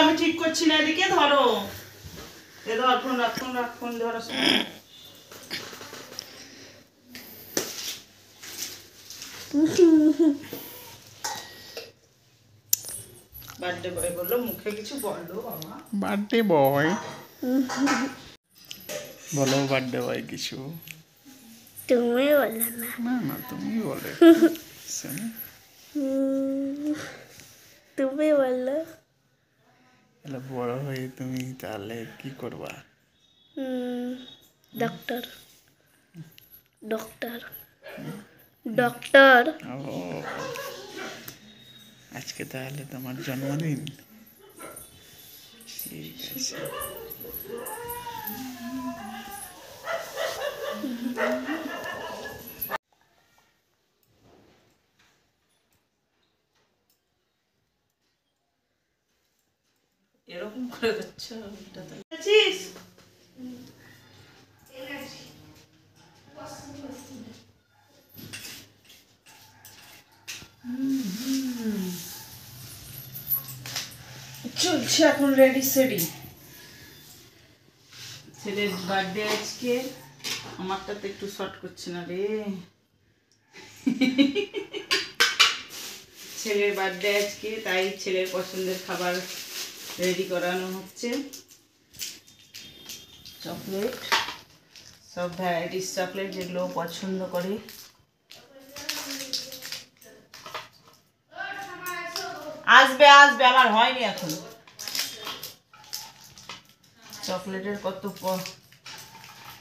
আমি ঠিক করছি না, এদিকে ধরো, এ ধর ফোন রাখ, ফোন রাখ, ফোন ধরো। বার্থডে বয় বললো, মুখে কিছু বললো বাবা। বার্থডে বয় বলো, বার্থডে বয় কিছু। তুমি বলো না। না না, তুমি বলে। তুমি বলো। তাহলে বড় হয়ে তুমি তাহলে কি করবা? ডক্টর। ডক্টর। ডক্টর। ও, আজকে তাহলে তোমার জন্মদিন? ঠিক আছে। এরকম করে যাচ্ছে চলছে এখন রেডি সেডি। ছেলের বার্থডে আজকে, আমারটা তো একটু শর্ট করছে না রে। ছেলের বার্থডে আজকে, তাই ছেলের পছন্দের খাবার রেডি করানো হচ্ছে। চকলেট, সব ভ্যারাইটিস চকলেট যেগুলো পছন্দ করে। আসবে আসবে, আমার হয়নি এখন। চকলেটের কত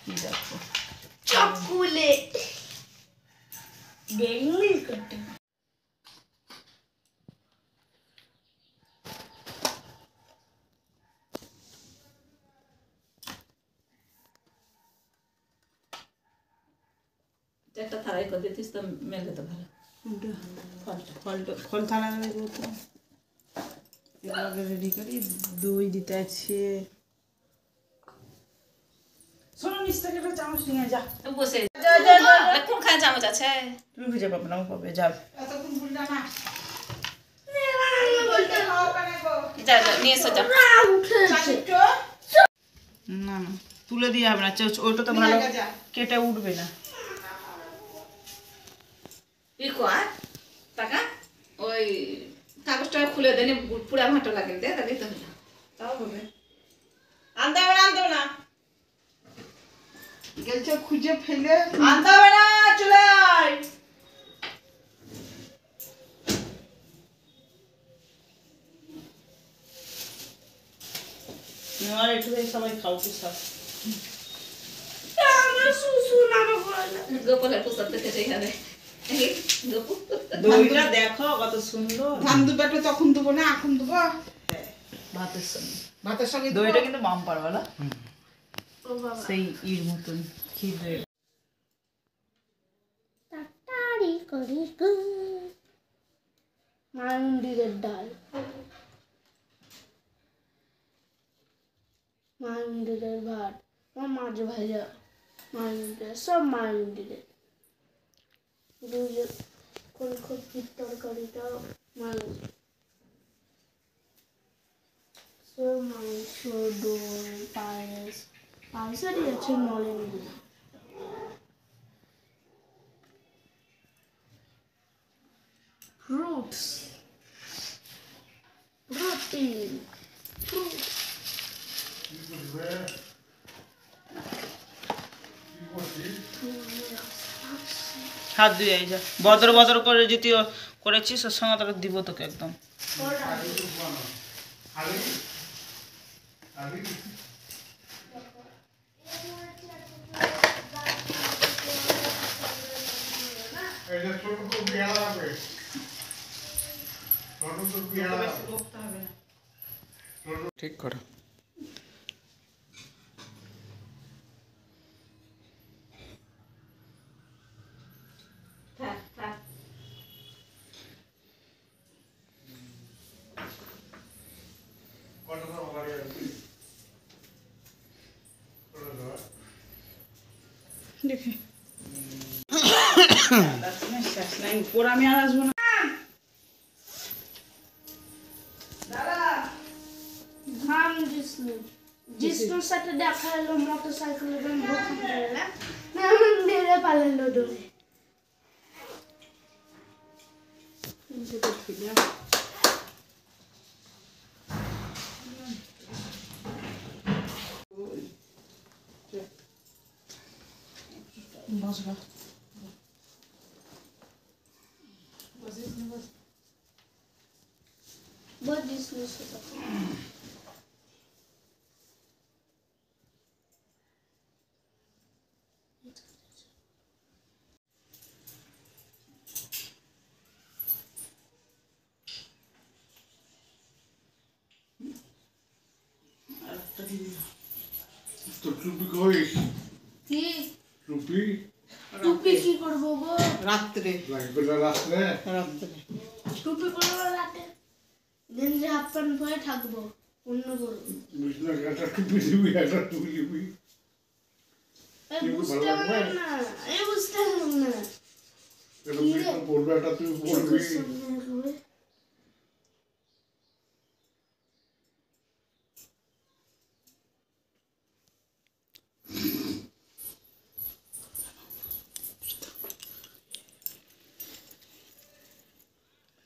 কি দেখো, চকোলেট। Dairy milk. একটা থালায় করে দিতিস তো মেলে তো ভালো। ফল থালা রেডি করি। দই দিতে আছে, শোনো নিচ থেকে একটা চামচ নিয়ে যা। বসে কোন খায় চামচ আছে? তুমি খুঁজে পাবে না, পাবে যাও। যা যা নিয়ে এসো, যাও। না না, তুলে দিয়ে হবে না, ওইটা তো ভালো কেটে উঠবে না। টাকা ওই কাগজটা খুলে দেনি, পুরা ভাঁটো লাগিয়ে দে, তাহলে তো হলো। তাও হবে, আনতে হবে না, আনতে হবে না, গেলছে খুঁজে ফেলে আনতে হবে না, চলে আয়। আর একটু সবাই খাও তো সব। গোপালের প্রসাদ থেকে সেখানে দইটা দেখো কত সুন্দর। ধান দুটো তখন দেবো না, এখন দেবো ভাতের সঙ্গে, ভাতের সঙ্গে দইটা কিন্তু বাম্পার বলো, সেই ইর মতন খিদে। তাড়াতাড়ি করি গো। মন্দিরের ডাল, মন্দিরের ভাত, মাছ ভাজা, মন্দিরের সব মন্দিরের। দুজন ফুলকপির তরকারিটা মন্দির। সব মাংস, দই, পায়েস, পায়েসেরই আছে নলেনগুলো। Fruits, protein, fruits. হাত ধুয়ে যা, বদর বদর করে যদি করেছিস ওর সঙ্গে তোকে দিব তোকে একদম। ঠিক করো। দেখি উপর আমি আর আসবো না। জিষ্ণুর সাথে দেখা হলো মোটর সাইকেলে মেরে পালালো দৌড়ে। बहुत जिष्णु से তো টুপি কই কি টুপি টুপি কি করবো গো? রাত্রে লাগবে না রাত্রে রাত্রে টুপি করবো রাতে, গেঞ্জি হাফ প্যান্ট পরে থাকবো, অন্য করবো। বিছনা একটা টুপি দিবি একটা টুপি দিবি বুঝতে পারলাম না, বুঝতে পারলাম না। এটা বিছনা পড়বে একটা তুই পড়বি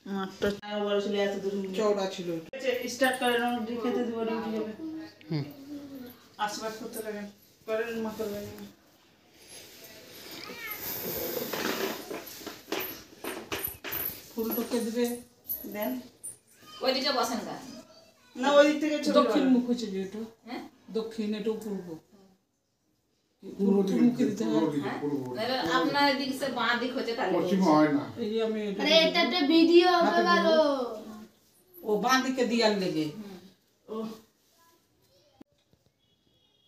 মাত্র বলেছিল এত দূর চওড়া ছিল স্টার্ট করেন খেতে দিব ডিউটি যাবে আসবাব করতে লাগেন করেন মা করবেন ফুলটাকে দিবে দেন ওইদিকে বসেন গা না ওই দিক থেকে ছোট দক্ষিণ মুখ হচ্ছে যে এটা হ্যাঁ দক্ষিণ এটা পূর্ব পূর্ব দিকে মুখে দিতে হয়। পূর্ব দিকে পূর্ব তাহলে আপনার দিক সে বাঁ দিক হচ্ছে তাহলে পশ্চিম হয় না এই যে আমি এটা আরে এটা একটা ভিডিও হবে ভালো। ও বাঁ দিকে দিয়ার লেগে ও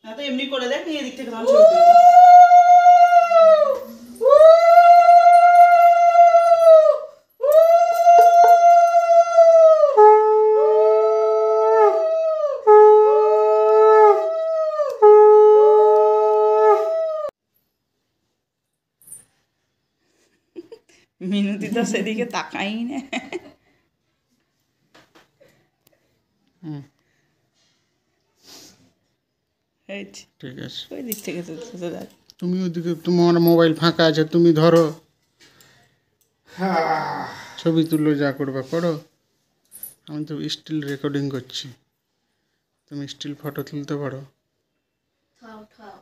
না তো এমনি করে দেখ এই দিক থেকে তখন ছবি তুলবো। মিনতি তো সেদিকে তাকাই না হয়েছে ঠিক আছে ওই দিক থেকে তো দেখ তুমি ওদিকে তোমার মোবাইল ফাঁকা আছে তুমি ধরো ছবি তুলো যা করবে করো আমি তো স্টিল রেকর্ডিং করছি তুমি স্টিল ফটো তুলতে পারো থাও থাও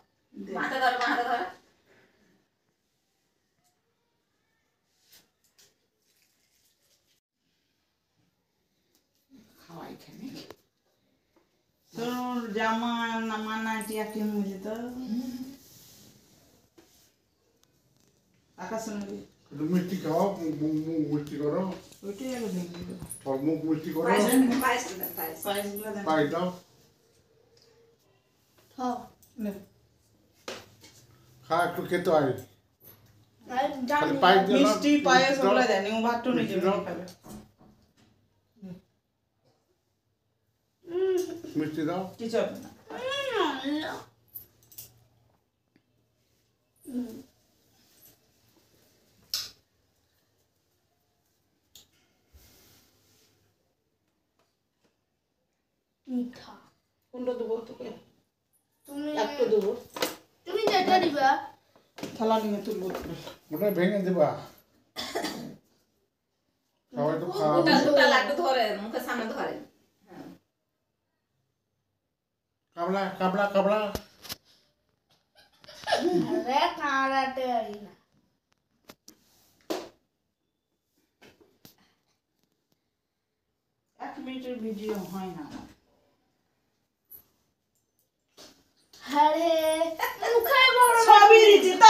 বাঁধা ধরো বাঁধা ধরো খাওয়াই খানে তোর জামা নামা নাইটি একই মিলে তো আকাশ একটু মিষ্টি খাও মুখ মিষ্টি করো ওইটাই আগে দেখবি ফল মুখ মিষ্টি করো পায়েস পায়েস দেন পায়েস পায়েসগুলো দেন পাই দাও থাও খা একটু খেতে হয় আর জানি খালি পাই দিয়ে দাও, মিষ্টি পায়েস দাও। ওগুলো দেন ও ভাতটা নিজে মিষ্টি দাও। খাবে মিষ্টি দাও কিছু হবে না মিঠা। কোনটা দেবো তোকে তুমি একটা দেবো তুমি যেটা দিবা থালা নিয়ে তুলবো ওটা ভেঙে দেবা সবাই তো খাওয়া দুটা দুটা লাড্ডু ধরে মুখের সামনে ধরে কাবলা কাবলা কাবলা আরে কারাতে আই না এক মিনিটের ভিডিও হয় না আমার। আরে মুখে বড় সবই দিচ্ছি তা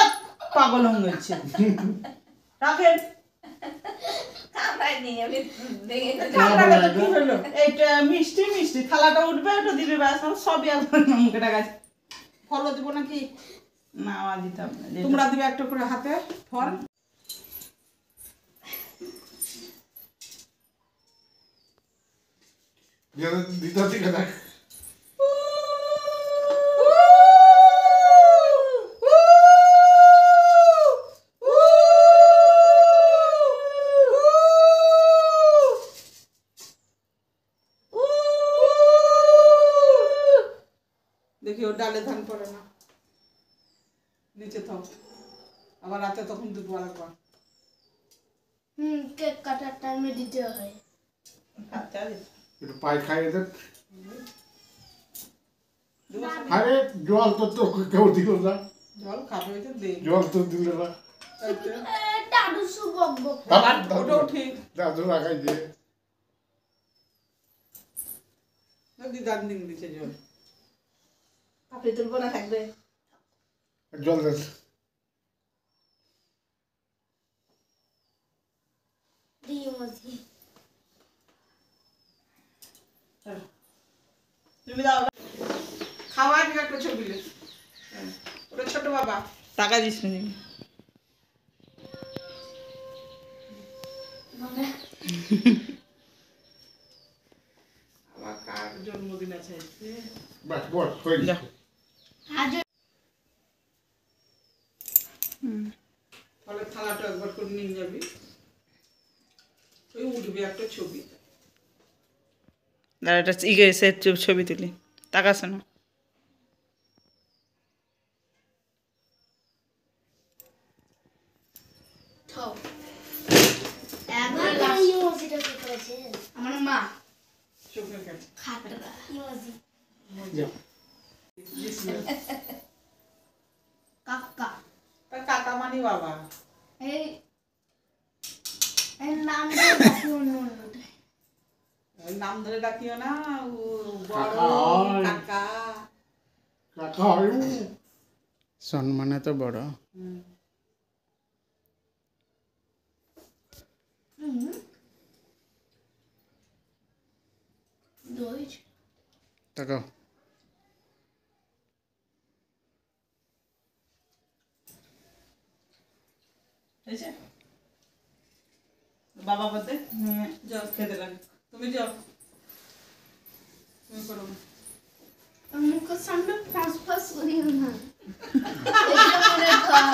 পাগল হয়ে গেছে রাখেন কামড়াই নিয়ে আমি ভেঙে থালাটা তো কি হলো এইটা মিষ্টি মিষ্টি থালাটা উঠবে ওটা দিবে ব্যাস আমার সবই একবার মুখে টাকা ফলও দেবো নাকি না আমার দিতে হবে না যেটা- তোমরা দিবে একটা করে হাতে ফল দিতে দিকে দেখ দেখি ওর ডালে ধান পড়ে না, নিচে থাও, আবার রাতে তখন দুধ আরেকবার। কেক কাটার টাইমে দিতে হয়। আচ্ছা একটু পাই খাইয়ে দে। আরে জল তো কেউ দিল না, জল খাবে তো দে। জল তো দিল না। দাদু সুবক বক। ওটাও ঠিক। দাদু রাখাই যে দিদার দিন দিচ্ছে জল। আপনি তুলবো না থাকবে জল দে। দিয়ে মজি। তুমি দাও খাওয়া নিয়ে একটা ছবি লে। ওটা ছোট বাবা। টাকা দিস নি মানে আবার কার জন্মদিন আছে আজকে? বাস বস হয়ে যা। গেছে। আজ ফলে থালাটা একবার করে নিয়ে যাবি, ওই উঠবে একটা ছবি। দাঁড়া একটা ইগে সেট ছবি তুলি টাকা শোনো থাও। একবার লাস্ট ইমোজিটা কি করেছে? আমার মা চোখের কাছে খাতরা ইমোজি। যাও। কাকা তার কাকা মানি বাবা। এই এই নাম দিয়ে ডাকি অন্য অন্যটা। ওই নাম ধরে ডাকিও না, ও বড় কাকা হয়। কাকা। কাকা হয় সম্মানে তো বড়। দই তাকাও। হয়েছে বাবা বলতে যাও খেতে লাগে, তুমি যাও, তুমি করো না। মুখের সামনে ফাঁস ফাঁস করিও না। এটা করে খাও।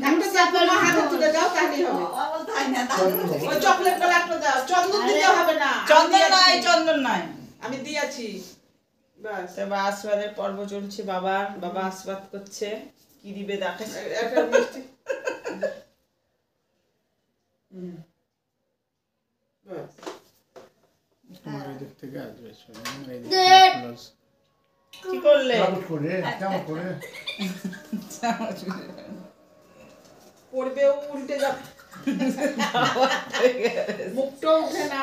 একটা চাপড় হাতে তুলে দাও তাহলেই হবে। ওই চকলেট গুলো একটা দাও, চন্দন দিতে হবে না। চন্দন নাই চন্দন নাই আমি দিয়েছি ব্যাস। এবার আশীর্বাদের পর্ব চলছে বাবার বাবা আশীর্বাদ করছে কি দিবে দেখে একটা মিষ্টি ব্যাস। তোমার ওই দিক থেকে আসবে শোনো, আমার এই দিক দে। থেকে close। কি করলে কেমন করে কেমন করে পড়বে উল্টে যাবে, মুখটা উঠে না,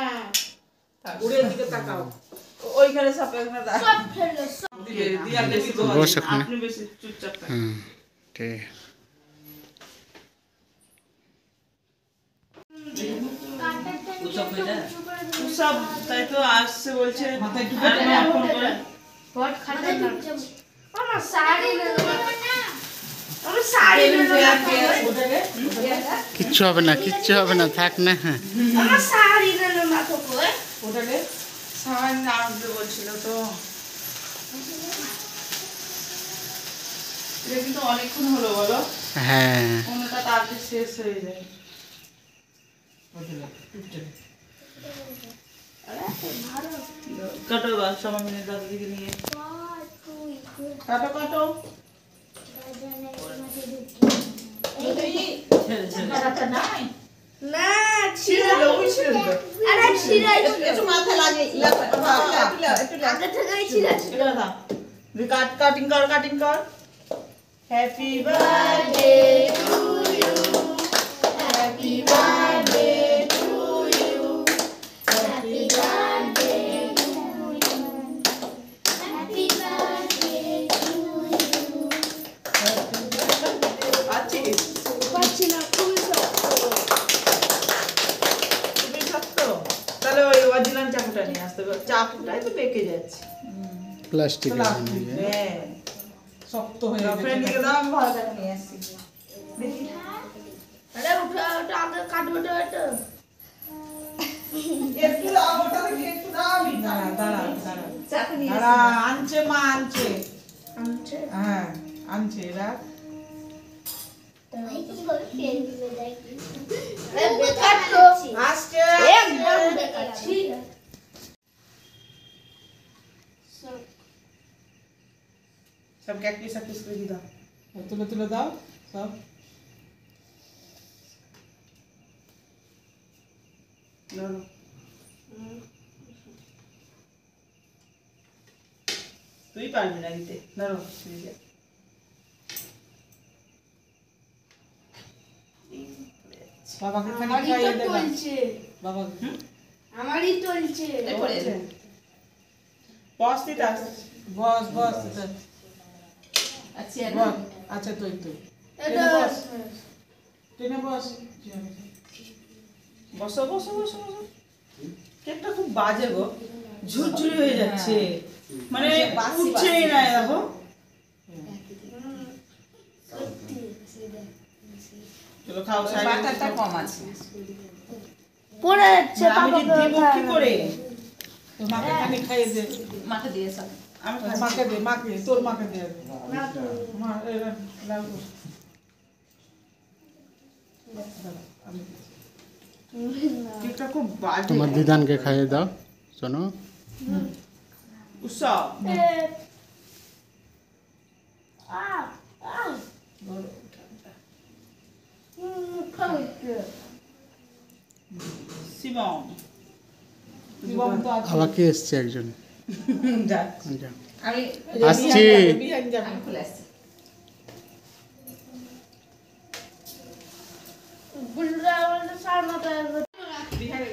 ঘুরে দিকে তাকাও। ওইখানে সব এখানে রাখ। সব ফেলো সব। দিলে দিয়া বেশি দোয়া বস দিবে। ওখানে। আপনি বেশি চুপচাপ থাকুন। হুম ঠিক। কাটার টাইমে সব তাই তো আসছে বলছে মাথায় একটু আর আমি ফোন করে বট খাটার না। আমার শাড়ি না। আমার শাড়ি না। কিচ্ছু হবে না, কিচ্ছু হবে না, থাক না। হ্যাঁ আমার শাড়ি না না তো কই। ওটাকে সামান্য আসবে বলছিল তো এটা কিন্তু অনেকক্ষণ হলো বলো হ্যাঁ অন্যটা তাড়াতাড়ি শেষ হয়ে যায় কাটো বা সময় মিলে দাদা দিকে নিয়ে কাটো কাটো। ছেড়ে ছেড়ে না ছিড়া। আরে ছিড়া একটু মাথা লাগে আগে থেকেই ছিড়া ছিল। এটা দাও কাট কাটিং কর happy birthday to you. Happy birthday to you. Happy birthday to you. Happy birthday to you. আছিস পাচ্ছি না খুবই শক্ত। খুবই শক্ত তাহলে ওই অরিজিনাল চাকুটা নিয়ে আসতে হবে চাকুটাই তো পেকে যাচ্ছে প্লাস্টিকের হ্যাঁ শক্ত হয়ে ফ্রেন্ডকে দাও আমি ভালো চাকু নিয়ে আসছি আরে ওটা ওটা আগে কাটবো তো এটা। একটু দাও, ওটা থেকে একটু দাও। দাঁড়া দাঁড়া দাঁড়া চাকু নিয়ে দাঁড়া, আনছে মা আনছে। আনছে। হ্যাঁ আনছে এরা। বেকার তো। আসছে একদম বেকার ছি। সব ক্যাকটিস ক্যাকটিস করে দিয়ে দাও। তুলে তুলে দাও সব। ধরো। তুই পারবি না দিতে, ধরো তুই যা। বাবাকে খানি আমারই খাইয়ে তো দেবা চলছে, বাবাকে। আমারই চলছে। এই পড়ে হচ্ছে। বস দিতে আস। বস বস এটা, আচ্ছা বস। আচ্ছা তুই তুই এটা বস। টেনে বস। বসো বসো বসো বসো। কেকটা খুব বাজে গো, ঝুরঝুরি হয়ে যাচ্ছে, মানে উঠছেই না দেখো। চলো খাও, বাটারটা কম আছে। পড়ে যাচ্ছে আমি যে দিব কি করে? তোর মাকে খানি খাইয়ে দে। মাকে দিয়েছ আমি তোর মাকে দে, মাকে, তোর মাকে দে। না তো। মা এরা লাগো। আমি কেকটা খুব বাজে। তোমার দিদানকে খাইয়ে দাও শোনো। উৎসব শিবম জীবন তো আছে। আবার কে এসছে একজন? যাক। যা। আমি আসছি। বিহান যাবে। আমি খুলে আসছি। বুলরা বলতে সামনে বিহারে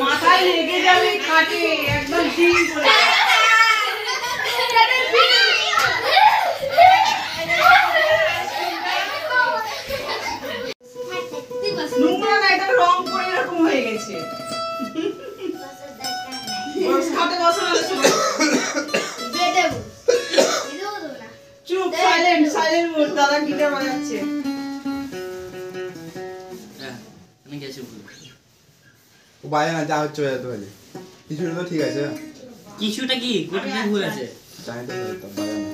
মাথায় লেগে যাবে খাটে একদম ঠিক করে। নোংরা না, এটা রং করে এরকম হয়ে গেছে। বস খাটে বসো না, চুপ, সাইলেন্ট সাইলেন্ট মোড। দাদা গিটার বাজাচ্ছে। আমি গেছি ভুল। ও বাজে না, যা হচ্ছে বাজাতে পারে। কিছুটা তো ঠিক আছে। কিছুটা কি গোটা কি ভুল আছে? জানি তো বাজাতে বাজে না।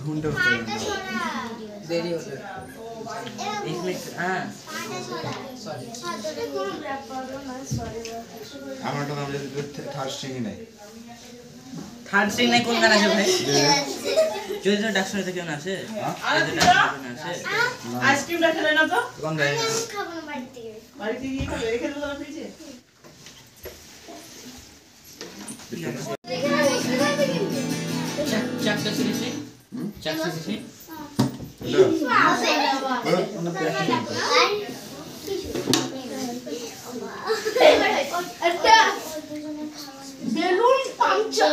ঢুনটা হচ্ছে না। দেরি হলো। এক মিনিট। হ্যাঁ আমারটা নাম থার্ড স্ট্রিংই নাই। থার্ড সিং নাই কোন গান আছে ভাই? যদি তো ডাকশনে কেমন আছে? আর যদি দিদা ডাকশনে আছে? আইসক্রিমটা খেলে না তো? কোন গাড়ি না? বাড়িতে গিয়ে খাবে, রেখে দিতে হবে ফ্রিজে। চাকটা ছিলিস নি? চাকটা ছিলিস নি? বেলুন পাংচার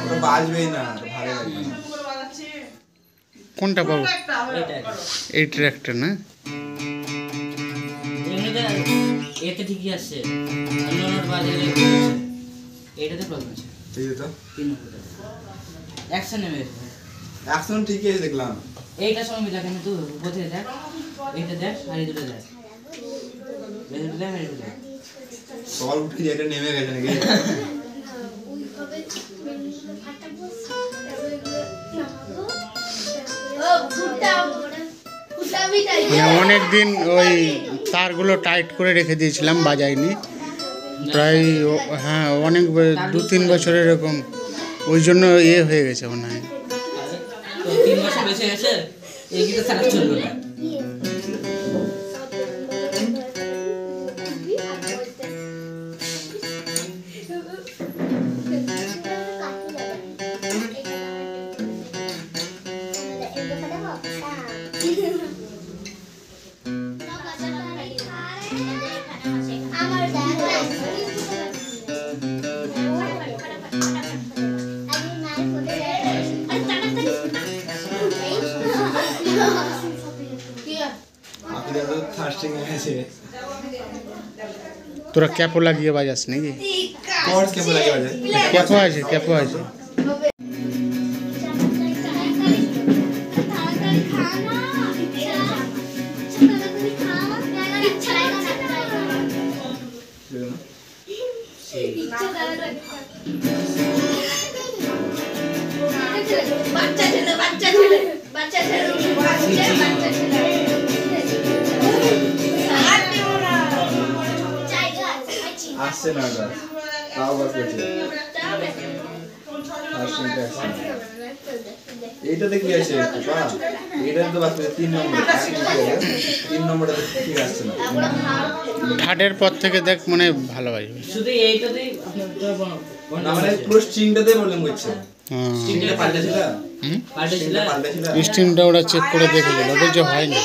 ওটা বাজবেই না, ভালো লাগবে না। করে বাজাচ্ছে। কোনটা পাবো? একটা হবে, এইটা। করো। এই ট্র্যাকটা না? এমনিতে এতে ঠিকই আসছে। অন্য বাজারে এটাতে প্রবলেম আছে। ঠিক আছে তো? 3 নম্বরটা। অ্যাকশন নেমে গেছে। এখন ঠিকই আছে দেখলাম। এইটা সময় দেখেন তুই কোথায় দেখ। এইটা দেখ আর এই দুটো দেখ। এই দুটো দেখ আর এই দুটো দেখ। সকাল উঠে যেটা নেমে গেছে নাকি? মানে অনেক দিন ওই তারগুলো টাইট করে রেখে দিয়েছিলাম, বাজাইনি। প্রায় হ্যাঁ অনেক 2-3 বছর এরকম, ওই জন্য হয়ে গেছে মনে হয়। তো 3 বছর বেঁচে গেছে, এই গীতা ছাড়া চলবে না। আপনি তো থার্স্টিং হয়ে গেছে। তোরা ক্যাপও লাগিয়ে বাজাস নাকি? কোর্স কেমন লাগে বাজে? ক্যাপও আছে, ক্যাপও আছে। বাচ্চা ছেলে বাচ্চা ছেলে বাচ্চা ছেলে বাচ্চা ছেলে আসছে না ওটা, তাও বাস করছে। এইটাতে কি আছে বাবা? এইটাতে তো বাস করছে 3 নম্বর। 3 নম্বরটা ঠিক আসছে না। থার্ডের পর থেকে দেখ মনে হয় ভালো বাজবে। শুধু এইটাতেই আপনার না মানে পুরো স্ট্রিংটাতে প্রবলেম করছে। হ্যাঁ, স্ট্রিংটা পাল্টেছিল? পাল্টেছিল। পাল্টেছিল? স্ট্রিমটা ওরা চেক করে দেখে গেল, বলছে হয় না।